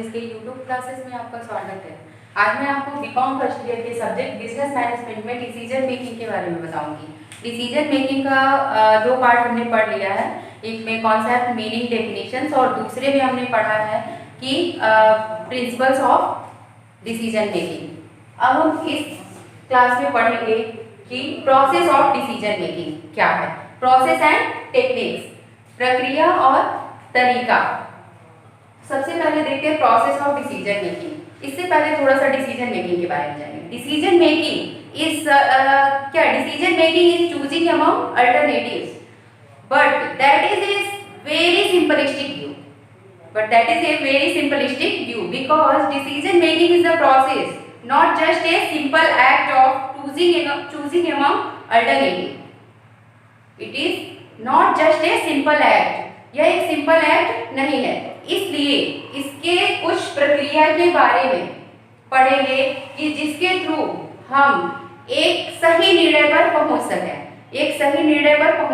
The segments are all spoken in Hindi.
टेक्नोलॉजीज के यूट्यूब क्लासेस में आपका स्वागत है। आज मैं आपको बीकॉम फर्स्ट ईयर के सब्जेक्ट बिजनेस मैनेजमेंट में डिसीजन मेकिंग के बारे में बताऊंगी। डिसीजन मेकिंग का दो पार्ट हमने पढ़ लिया है, एक में कॉन्सेप्ट, मीनिंग, डेफिनेशंस और दूसरे में हमने पढ़ा है कि प्रिंसिपल्स ऑफ डिसीजन मेकिंग। अब हम इस क्लास में पढ़ेंगे कि प्रोसेस ऑफ डिसीजन मेकिंग क्या है, प्रोसेस एंड टेक्निक्स, प्रक्रिया और तरीका। सबसे पहले देखते हैं प्रोसेस ऑफ डिसीजन मेकिंग। इससे पहले थोड़ा सा डिसीजन मेकिंग के बारे में जानेंगे। डिसीजन मेकिंग इज क्या decision making is choosing among alternatives, but that is very simplistic view, because decision making is a process, not just a simple act of choosing among alternative. It is not just a simple act. यह एक सिंपल एक्ट नहीं है, इसलिए इसके कुछ प्रक्रिया के बारे में पढ़ेंगे कि जिसके थ्रू हम एक सही निर्णय पर पहुंच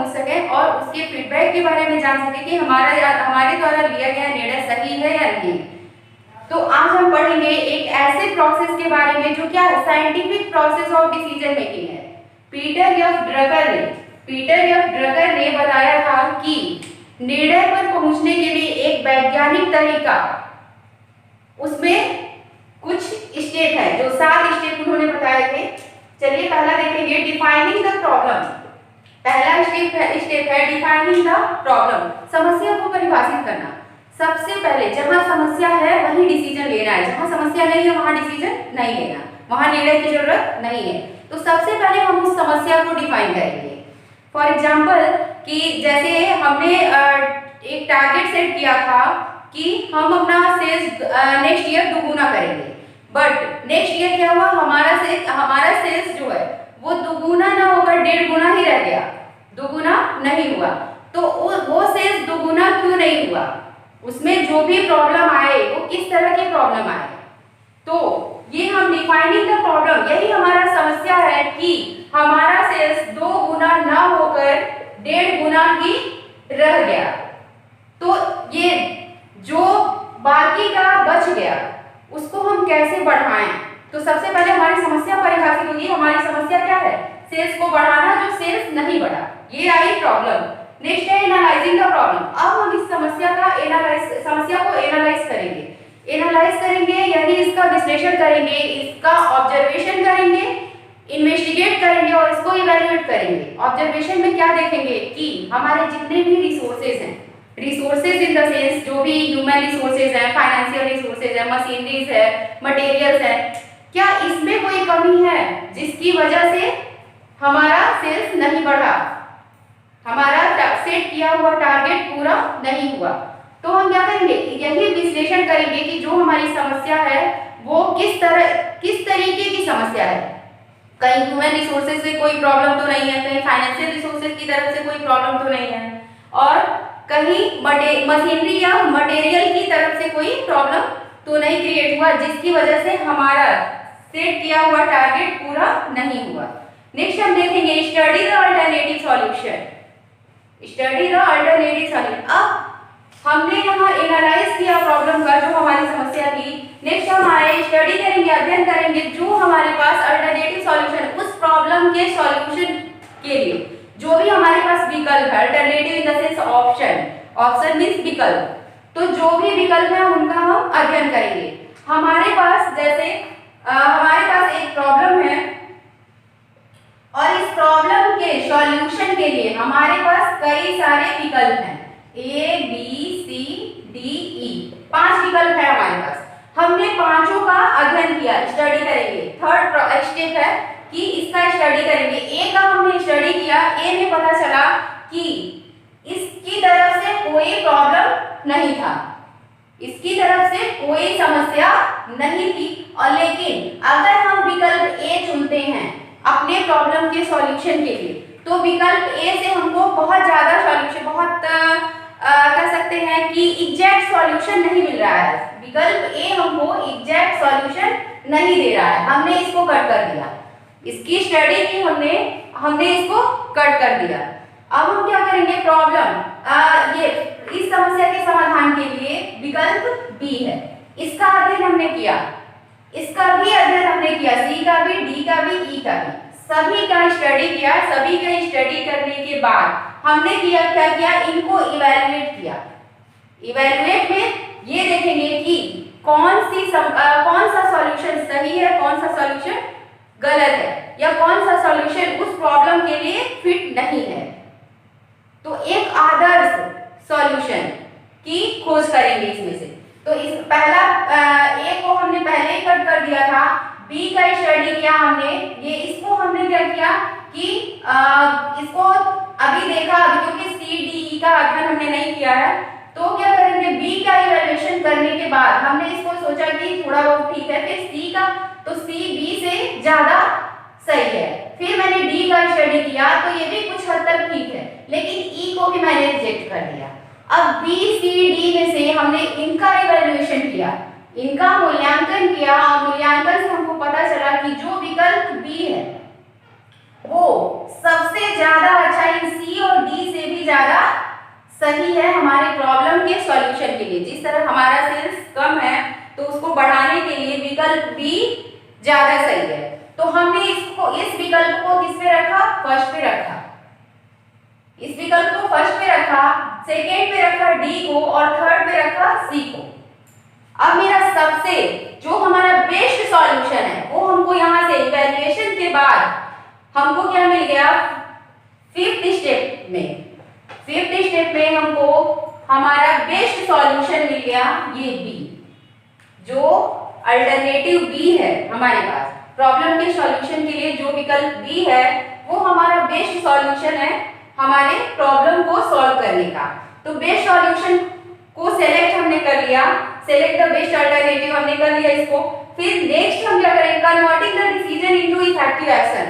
सकें और उसके फीडबैक के बारे में जान सकें कि हमारे द्वारा लिया गया निर्णय सही है या नहीं। तो आज हम पढ़ेंगे एक ऐसे प्रोसेस के बारे में जो क्या है, scientific process of decision making है। पीटर एफ ड्रकर ने बताया था कि निर्णय पर पहुंचने के लिए एक वैज्ञानिक तरीका, उसमें कुछ स्टेप है, जो 7 स्टेप उन्होंने बताए थे। चलिए पहला देखेंगे, डिफाइनिंग द प्रॉब्लम। पहला स्टेप है डिफाइनिंग द प्रॉब्लम, समस्या को परिभाषित करना। सबसे पहले जहां समस्या है वहीं डिसीजन लेना है, जहां समस्या नहीं है वहां डिसीजन नहीं लेना, वहां निर्णय की जरूरत नहीं है। तो सबसे पहले हम उस समस्या को डिफाइन करेंगे। फॉर एग्जाम्पल कि जैसे हमने एक टारगेट सेट किया था कि हम अपना सेल्स नेक्स्ट ईयर दुगुना करेंगे, बट नेक्स्ट ईयर क्या हुआ, हमारा सेल्स जो है वो दुगुना ना होकर 1.5 गुना ही रह गया, दुगुना नहीं हुआ। तो वो सेल्स दुगुना क्यों नहीं हुआ, उसमें जो भी प्रॉब्लम आए वो किस तरह की प्रॉब्लम आए। तो ये हम डिफाइनिंग द प्रॉब्लम, यही हमारा समस्या है कि हमारा सेल्स 2 गुना ना होकर 1.5 गुना ही रह गया। तो ये जो बाकी का बच गया उसको हम कैसे बढ़ाएं। तो सबसे पहले हमारी समस्या परिभाषित होगी। हमारी समस्या क्या है, सेल्स को बढ़ाना, जो सेल्स नहीं बढ़ा, ये आई प्रॉब्लम। नेक्स्ट है एनालाइजिंग द प्रॉब्लम। अब हम इस समस्या को एनालाइज करेंगे यानी इसका विश्लेषण करेंगे, इसका ऑब्जर्वेशन करेंगे, इन्वेस्टिगेट करेंगे और इसको इवैल्यूएट करेंगे। ऑब्जर्वेशन में क्या देखेंगे कि हमारे जितने भी रिसोर्सेज हैं, रिसोर्सेज इन द सेंस जो भी ह्यूमन रिसोर्सेज हैं, फाइनेंशियल रिसोर्सेज है, मशीनरीज है, मटेरियल्स है, क्या इसमें कोई कमी है जिसकी वजह से हमारा सेल्स नहीं बढ़ा, हमारा सेट किया हुआ टारगेट पूरा नहीं हुआ। तो हम क्या करेंगे, यही विश्लेषण करेंगे कि जो हमारी समस्या है वो किस तरीके की समस्या है। कहीं ह्यूमन रिसोर्सेज से कोई प्रॉब्लम तो नहीं है, कहीं फाइनेंशियल रिसोर्सेज की तरफ से कोई प्रॉब्लम तो नहीं है, और कहीं मशीनरी या मटेरियल की तरफ से कोई प्रॉब्लम तो नहीं क्रिएट हुआ जिसकी वजह से हमारा सेट किया हुआ टारगेट पूरा नहीं हुआ। नेक्स्ट हम देखेंगे स्टडी द अल्टरनेटिव सॉल्यूशन। अब हमने यहाँ एनालाइज किया प्रॉब्लम का, जो हमारी समस्या थी। नेक्स्ट हम आए स्टडी करेंगे, अध्ययन करेंगे जो हमारे पास अल्टरनेटिव सॉल्यूशन, उस प्रॉब्लम के सॉल्यूशन के लिए जो भी हमारे पास विकल्प है, alternative in the sense option means विकल्प, तो जो भी विकल्प है उनका हम अध्ययन करेंगे। हमारे पास एक प्रॉब्लम है और इस प्रॉब्लम के सॉल्यूशन के लिए हमारे पास कई सारे विकल्प हैं, A, B, C, D, E, 5 विकल्प है हमारे पास। हमने पांचों का अध्ययन किया, स्टडी करेंगे। थर्ड स्टेप है कि इसका स्टडी करेंगे। ए का हमने स्टडी किया, ए में पता चला कि इसकी तरफ से कोई प्रॉब्लम नहीं था, इसकी तरफ से कोई समस्या नहीं थी। और लेकिन अगर हम विकल्प ए चुनते हैं अपने प्रॉब्लम के सॉल्यूशन के लिए, तो विकल्प ए से हमको बहुत ज्यादा सॉल्यूशन, कह सकते हैं कि एग्जैक्ट सॉल्यूशन नहीं मिल रहा है। विकल्प ए हमको एग्जैक्ट सॉल्यूशन नहीं दे रहा है, हमने इसको कट कर दिया। इसकी स्टडी की हमने इसको कट कर दिया। अब हम क्या करेंगे, प्रॉब्लम ये इस समस्या के समाधान के लिए विकल्प बी है। इसका अध्ययन हमने किया, इसका भी अध्ययन हमने किया, सी का भी, डी का भी, ई का भी, सभी का स्टडी किया। सभी का स्टडी करने के बाद हमने किया क्या किया, इनको इवैल्यूएट किया। इवैल्यूएट में ये देखेंगे कि कौन सा सॉल्यूशन सही है, कौन सा सॉल्यूशन गलत है, या कौन सा सॉल्यूशन उस प्रॉब्लम के लिए फिट नहीं है। तो एक आदर्श सॉल्यूशन की खोज करेंगे इसमें से। तो इस पहला ए को हमने पहले ही कट कर दिया था, बी का स्टडी किया हमने, ये इसको हमने क्या किया कि इसको अभी देखा, अभी क्योंकि सी डी ई का अध्ययन हमने नहीं किया है, तो क्या करेंगे, बी का इवैल्यूएशन करने के बाद हमने इसको सोचा कि थोड़ा बहुत ठीक है, फिर सी का, तो सी बी से ज्यादा सही है। फिर मैंने डी का स्टडी किया तो ये भी कुछ हद तक ठीक है, लेकिन ई को भी मैंने रिजेक्ट कर दिया। अब बी सी डी में से हमने इनका इवैल्यूएशन किया, इनका मूल्यांकन किया, और मूल्यांकन से हमको पता चला कि जो विकल्प बी है वो सबसे ज्यादा अच्छा, इन सी और डी से भी ज्यादा सही है हमारे प्रॉब्लम के सॉल्यूशन के लिए। जिस तरह हमारा सेल्स कम है तो उसको बढ़ाने के लिए विकल्प बी ज्यादा सही है। तो हमने इस विकल्प को किस पे रखा, फर्स्ट पे रखा, इस विकल्प को फर्स्ट पे रखा, सेकेंड पे रखा डी को, और थर्ड पे रखा सी को। अब मेरा सबसे जो हमारा बेस्ट सॉल्यूशन है वो हमको यहाँ से इवैल्यूएशन के बाद हमको क्या मिल गया, फिफ्थ स्टेप में हमको हमारा बेस्ट सॉल्यूशन मिल गया, ये बी, जो अल्टरनेटिव बी है हमारे पास प्रॉब्लम के सॉल्यूशन के लिए। जो विकल्प बी है वो हमारा बेस्ट सॉल्यूशन है हमारे प्रॉब्लम को सॉल्व करने का। तो बेस्ट सॉल्यूशन को सेलेक्ट हमने कर लिया, सेलेक्ट द बेस्ट अल्टरनेटिव हमने कर लिया इसको। फिर नेक्स्ट हम क्या करेंगे, converting the decision into effective action.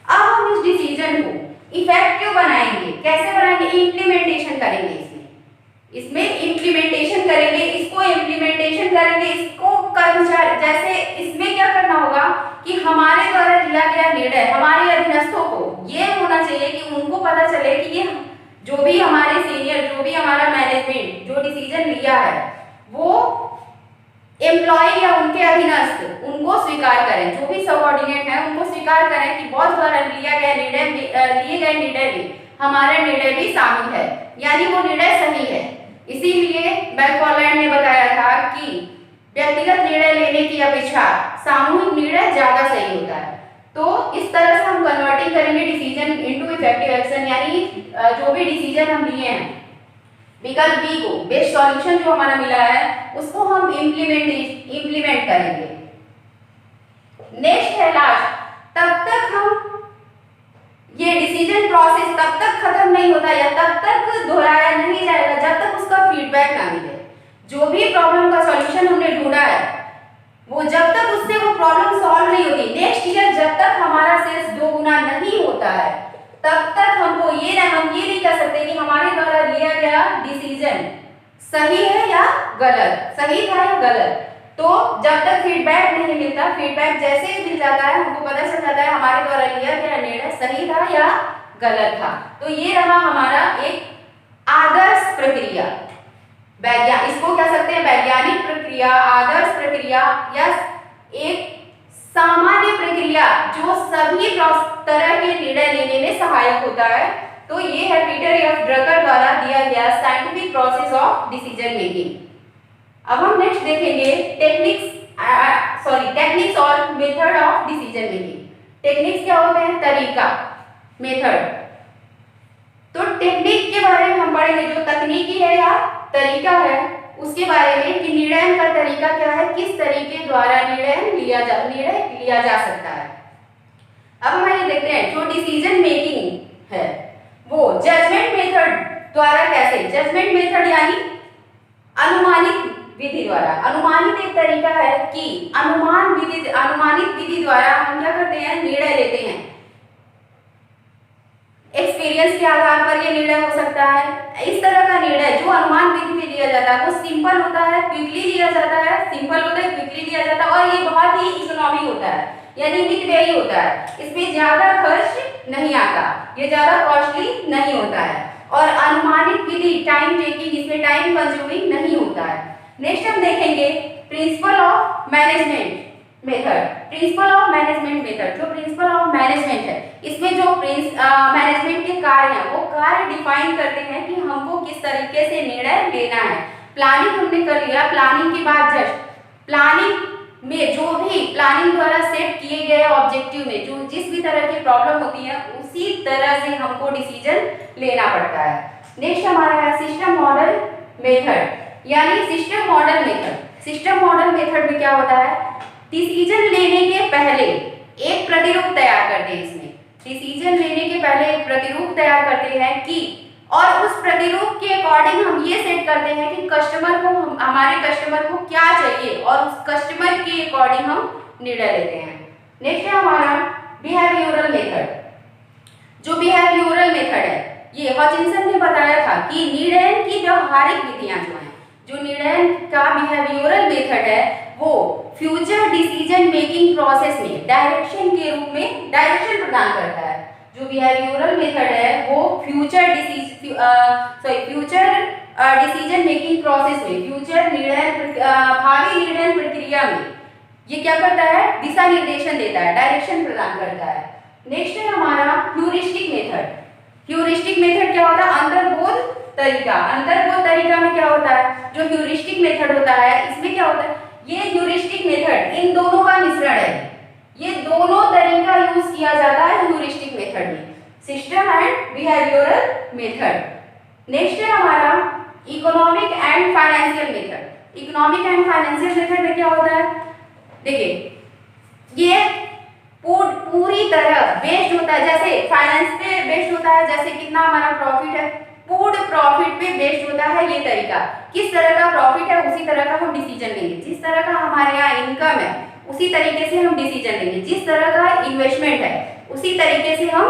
अब हम इस डिसीजन को इफेक्टिव बनाएंगे, कैसे बनाएंगे, इम्प्लीमेंटेशन करेंगे, इसमें इम्प्लीमेंटेशन करेंगे, इसको इम्प्लीमेंटेशन करेंगे, इसको कर्मचारी, जैसे इसमें क्या करना होगा कि हमारे द्वारा लिया गया निर्णय हमारे अधीनस्थों को ये होना चाहिए कि उनको पता चले कि ये जो भी हमारे सीनियर, जो भी हमारा मैनेजमेंट जो डिसीजन लिया है वो एम्प्लॉय या उनके अधीनस्थ उनको स्वीकार करें, जो भी सबऑर्डिनेट है उनको स्वीकार करें कि बॉस द्वारा लिए गए निर्णय में हमारा निर्णय भी शामिल है, यानी वो निर्णय सही है। इसीलिए मैकफार्लैंड ने बताया था कि व्यक्तिगत निर्णय लेने की अपेक्षा सामूहिक निर्णय ज्यादा सही होता है। तो इस तरह से हम कन्वर्टिंग करेंगे डिसीजन इनटू इफेक्टिव एक्शन, यानी जो भी डिसीजन हम लिए हैं विकल्प बी को, बेस्ट सॉल्यूशन जो हमारा मिला है उसको हम इम्प्लीमेंट करेंगे। नेक्स्ट है लास्ट, तब तक हम ये डिसीजन प्रोसेस तब तक खत्म नहीं होता या तब तक दोहराया नहीं जाएगा जब तक उसका फीडबैक ना मिले। जो भी प्रॉब्लम का सॉल्यूशन हमने ढूंढा है वो जब तक उससे वो प्रॉब्लम सॉल्व नहीं होती, नेक्स्ट ईयर जब तक हमारा सेल्स 2 गुना नहीं होता है तब तक हमको हम ये नहीं कह सकते कि हमारे द्वारा लिया गया डिसीजन सही है या गलत, सही था या गलत। तो जब तक फीडबैक नहीं मिलता, फीडबैक जैसे ही मिल जाता है हमको पता चल जाता है हमारे द्वारा लिया गया निर्णय सही था या गलत था। तो ये रहा हमारा एक आदर्श प्रक्रिया, इसको कह सकते हैं वैज्ञानिक प्रक्रिया, आदर्श प्रक्रिया या एक सामान्य प्रक्रिया जो सभी तरह के निर्णय लेने में सहायक होता है। तो ये है पीटर एफ ड्रकर द्वारा दिया गया scientific process of decision making. अब हम नेक्स्ट देखेंगे टेक्निक्स और method of decision making. Techniques क्या होते हैं, तरीका, मेथड। तो टेक्निक के बारे में हम पढ़ेंगे, जो तकनीकी है या तरीका है उसके बारे में कि निर्णय का तरीका क्या है, किस तरीके द्वारा निर्णय लिया जा सकता है। अब हम ये देखते हैं जो डिसीजन मेकिंग है वो जजमेंट मेथड द्वारा कैसे, जजमेंट मेथड यानी अनुमानित विधि द्वारा। अनुमानित एक तरीका है कि अनुमानित विधि द्वारा हम क्या करते हैं, निर्णय लेते हैं। एक्सपीरियंस के आधार पर ये निर्णय हो सकता है। इस तरह का निर्णय जो अनुमान विधि में लिया जाता है वो सिंपल होता है, क्विकली लिया जाता है, सिंपल होता है, क्विकली लिया जाता है, और ये बहुत ही इकोनॉमी होता है, यानी मिड वेरी होता है। इसमें ज्यादा खर्च नहीं आता, ये ज्यादा कॉस्टली नहीं होता है, और अनुमानित विधि टाइम टेकिंग, इसमें टाइम कंज्यूमिंग नहीं होता है। नेक्स्ट हम देखेंगे principle of management method, principle of management method, जो प्रिंसिपल ऑफ मैनेजमेंट है इसमें जो मैनेजमेंट के कार्य हैं वो कार्य डिफाइन करते हैं कि हमको किस तरीके से निर्णय लेना है। प्लानिंग हमने कर लिया, प्लानिंग के बाद जस्ट प्लानिंग में जो भी प्लानिंग द्वारा सेट किए गए ऑब्जेक्टिव में जो जिस भी तरह की प्रॉब्लम होती है उसी तरह से हमको डिसीजन लेना पड़ता है। नेक्स्ट हमारा है सिस्टम मॉडल मेथड, यानी system model method. System model method में क्या होता है, डिसीजन लेने के पहले एक प्रतिरूप तैयार करते हैं। इसमें डिसीजन लेने के पहले एक प्रतिरूप तैयार करते हैं कि और उस प्रतिरूप के अकॉर्डिंग हम ये सेट करते हैं कि कस्टमर को हमारे कस्टमर को क्या चाहिए और उस कस्टमर के अकॉर्डिंग हम निर्णय लेते हैं। नेक्स्ट है हमारा बिहेवियरल मेथड। जो बिहेवियरल मेथड है ये हॉचिंसन ने बताया था कि निर्णय की व्यवहारिक विधियां जो निर्णय का बिहेवियरल मेथड है वो फ्यूचर डिसीजन मेकिंग प्रोसेस में डायरेक्शन के रूप में डायरेक्शन प्रदान करता है। जो बिहेवियरल मेथड है वो फ्यूचर डिसीजन मेकिंग प्रोसेस में फ्यूचर निर्णय भावी निर्णय प्रक्रिया में ये क्या करता है, दिशा निर्देशन देता है, डायरेक्शन प्रदान करता है। नेक्स्ट है हमारा ह्यूरिस्टिक मेथड। ह्यूरिस्टिक मेथड क्या होता है, अंतर्बोध तरीका। अंतर्बोध तरीका में क्या होता है, जो ह्यूरिस्टिक मेथड होता है इसमें क्या होता है, ये ह्यूरिस्टिक मेथड इन दोनों का मिश्रण है। ये दोनों तरीका यूज किया जाता है ह्यूरिस्टिक मेथड में, system and behavioural method. Next है हमारा economic and financial method. Economic and financial method में क्या होता है, देखिए ये पूरी तरह बेस्ड होता है, जैसे फाइनेंस पे बेस्ड होता है, जैसे कितना हमारा प्रॉफिट है पूर्ण प्रॉफिट पे बेस्ड होता है ये तरीका। किस तरह का प्रॉफिट है उसी तरह का हम डिसीजन लेंगे, जिस तरह का हमारे यहाँ इनकम है उसी तरीके से हम डिसीजन लेंगे, जिस तरह का इन्वेस्टमेंट है उसी तरीके से हम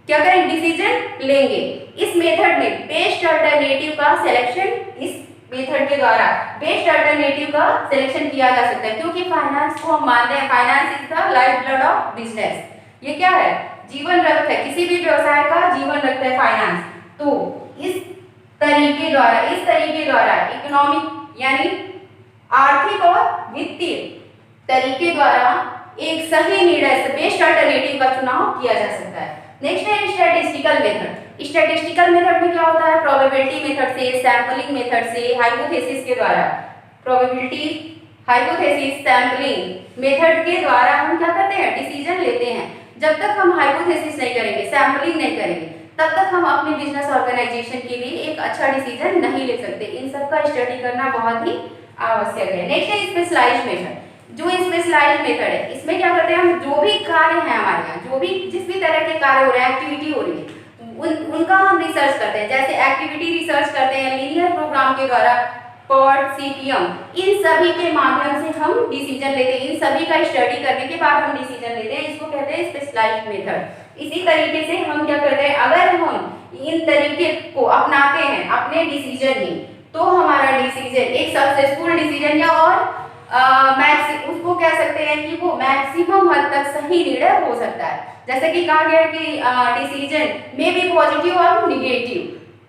क्या करें डिसीजन लेंगे। इस मेथड में बेस्ट अल्टरनेटिव का सिलेक्शन इस मेथड के द्वारा बेस्ट अल्टरनेटिव का सिलेक्शन किया जा सकता है, क्योंकि फाइनेंस को हम मानते हैं finance is the life blood of business. ये क्या है, जीवन रक्त है, किसी भी व्यवसाय का जीवन रक्त है फाइनेंस। तो इस तरीके द्वारा इकोनॉमिक यानी आर्थिक और वित्तीय तरीके द्वारा एक सही निर्णय बेस्ट अल्टरनेटिव का चुनाव किया जा सकता है। नेक्स्ट है स्टैटिस्टिकल मेथड। स्टैटिस्टिकल मेथड में क्या होता है, प्रोबेबिलिटी मेथड से, सैंपलिंग मेथड से, हाइपोथेसिस के द्वारा, प्रोबेबिलिटी हाइपोथेसिस सैंपलिंग मेथड के द्वारा हम क्या करते हैं डिसीजन लेते हैं। जब तक हम हाइपोथेसिस नहीं करेंगे, सैंपलिंग नहीं करेंगे, तब तक हम अपने बिजनेस ऑर्गेनाइजेशन के लिए एक अच्छा डिसीजन नहीं ले सकते। इन सब का स्टडी करना बहुत ही आवश्यक है। नेक्स्ट है स्पेशलाइज्ड मेथड। जो स्पेशलाइज्ड मेथड है इसमें क्या करते हैं हम, जो भी कार्य है हमारे यहाँ, जो भी जिस भी तरह के कार्य हो रहे हैं, एक्टिविटी हो रही है, उनका हम रिसर्च करते हैं। जैसे एक्टिविटी रिसर्च करते हैं लीनियर प्रोग्राम के द्वारा, PERT, CPM, इन सभी के माध्यम से हम डिसीजन लेते हैं। इन सभी का स्टडी करने के बाद हम डिसीजन लेते हैं, इसको कहते हैं स्पेशलाइज्ड मेथड। इसी तरीके से हम क्या करते हैं, अगर हम इन तरीके को अपनाते हैं अपने डिसीजन में, तो हमारा डिसीजन एक सक्सेसफुल डिसीजन या और उसको कह सकते हैं कि वो मैक्सिमम हद तक सही निर्णय हो सकता है। जैसे कि कहा गया कि डिसीजन में भी पॉजिटिव और निगेटिव,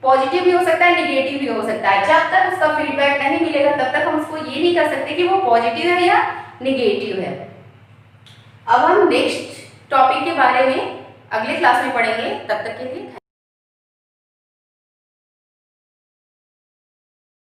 पॉजिटिव भी हो सकता है निगेटिव भी हो सकता है। जब तक उसका फीडबैक नहीं मिलेगा तब तक हम उसको ये नहीं कर सकते कि वो पॉजिटिव है या निगेटिव है। अब हम नेक्स्ट टॉपिक के बारे में अगले क्लास में पढ़ेंगे, तब तक के लिए